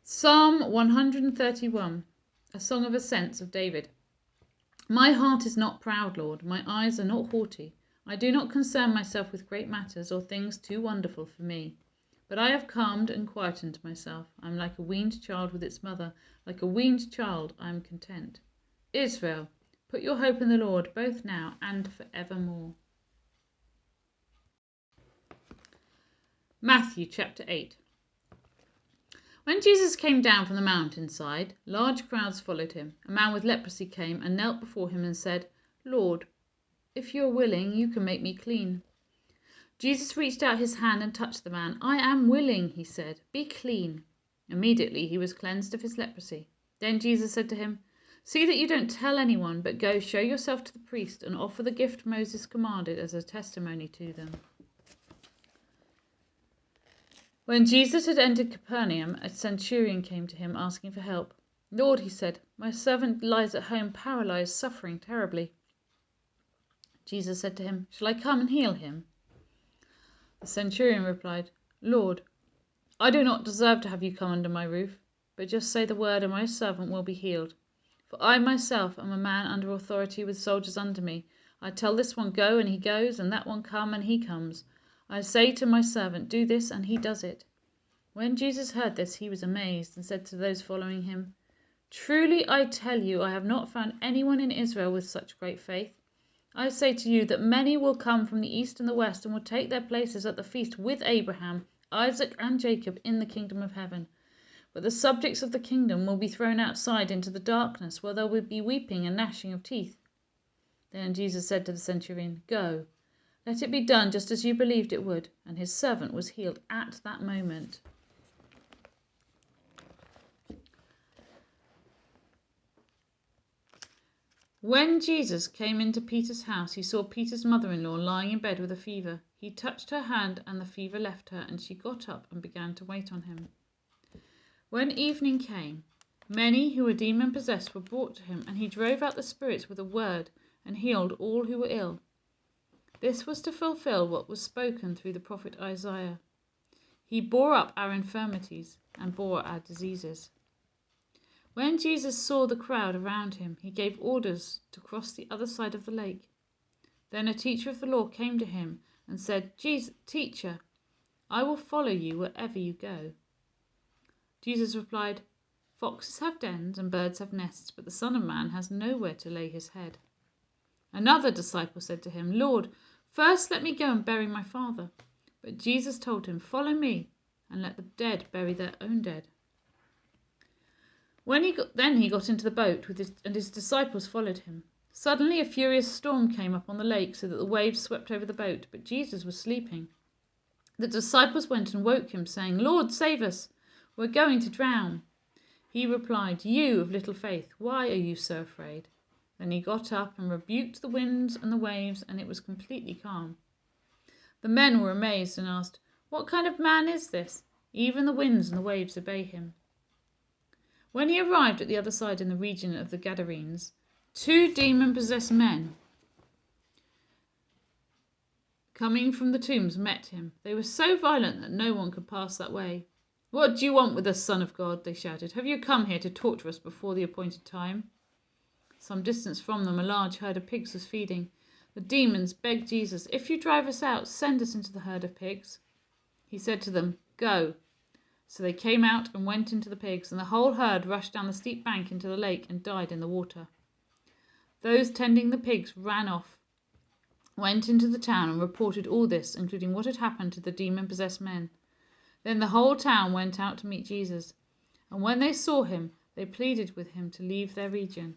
Psalm 131, a song of ascents of David. My heart is not proud, Lord, my eyes are not haughty. I do not concern myself with great matters or things too wonderful for me. But I have calmed and quietened myself. I am like a weaned child with its mother. Like a weaned child I am content. Israel, put your hope in the Lord, both now and forevermore. Matthew chapter 8. When Jesus came down from the mountainside, large crowds followed him. A man with leprosy came and knelt before him and said, Lord, if you are willing, you can make me clean. Jesus reached out his hand and touched the man. I am willing, he said. Be clean. Immediately he was cleansed of his leprosy. Then Jesus said to him, See that you don't tell anyone, but go show yourself to the priest and offer the gift Moses commanded as a testimony to them. When Jesus had entered Capernaum, a centurion came to him asking for help. Lord, he said, my servant lies at home paralyzed, suffering terribly. Jesus said to him, Shall I come and heal him? The centurion replied, Lord, I do not deserve to have you come under my roof, but just say the word and my servant will be healed. For I myself am a man under authority with soldiers under me. I tell this one, go, and he goes, and that one, come, and he comes. I say to my servant, do this, and he does it. When Jesus heard this, he was amazed and said to those following him, Truly I tell you, I have not found anyone in Israel with such great faith. I say to you that many will come from the east and the west and will take their places at the feast with Abraham, Isaac, and Jacob in the kingdom of heaven. But the subjects of the kingdom will be thrown outside into the darkness, where there will be weeping and gnashing of teeth. Then Jesus said to the centurion, Go. Let it be done just as you believed it would. And his servant was healed at that moment. When Jesus came into Peter's house, he saw Peter's mother-in-law lying in bed with a fever. He touched her hand, and the fever left her, and she got up and began to wait on him. When evening came, many who were demon-possessed were brought to him, and he drove out the spirits with a word and healed all who were ill. This was to fulfill what was spoken through the prophet Isaiah. He bore up our infirmities and bore our diseases. When Jesus saw the crowd around him, he gave orders to cross the other side of the lake. Then a teacher of the law came to him and said, Teacher, I will follow you wherever you go. Jesus replied, Foxes have dens and birds have nests, but the Son of Man has nowhere to lay his head. Another disciple said to him, Lord, first let me go and bury my father. But Jesus told him, Follow me, and let the dead bury their own dead. Then he got into the boat and his disciples followed him. Suddenly a furious storm came up on the lake so that the waves swept over the boat, but Jesus was sleeping. The disciples went and woke him, saying, Lord, save us, we're going to drown. He replied, You of little faith, why are you so afraid? Then he got up and rebuked the winds and the waves, and it was completely calm. The men were amazed and asked, What kind of man is this? Even the winds and the waves obey him. When he arrived at the other side in the region of the Gadarenes, 2 demon-possessed men coming from the tombs met him. They were so violent that no one could pass that way. What do you want with us, Son of God? They shouted. Have you come here to torture us before the appointed time? Some distance from them, a large herd of pigs was feeding. The demons begged Jesus, If you drive us out, send us into the herd of pigs. He said to them, Go. So they came out and went into the pigs, and the whole herd rushed down the steep bank into the lake and died in the water. Those tending the pigs ran off, went into the town and reported all this, including what had happened to the demon-possessed men. Then the whole town went out to meet Jesus, and when they saw him, they pleaded with him to leave their region.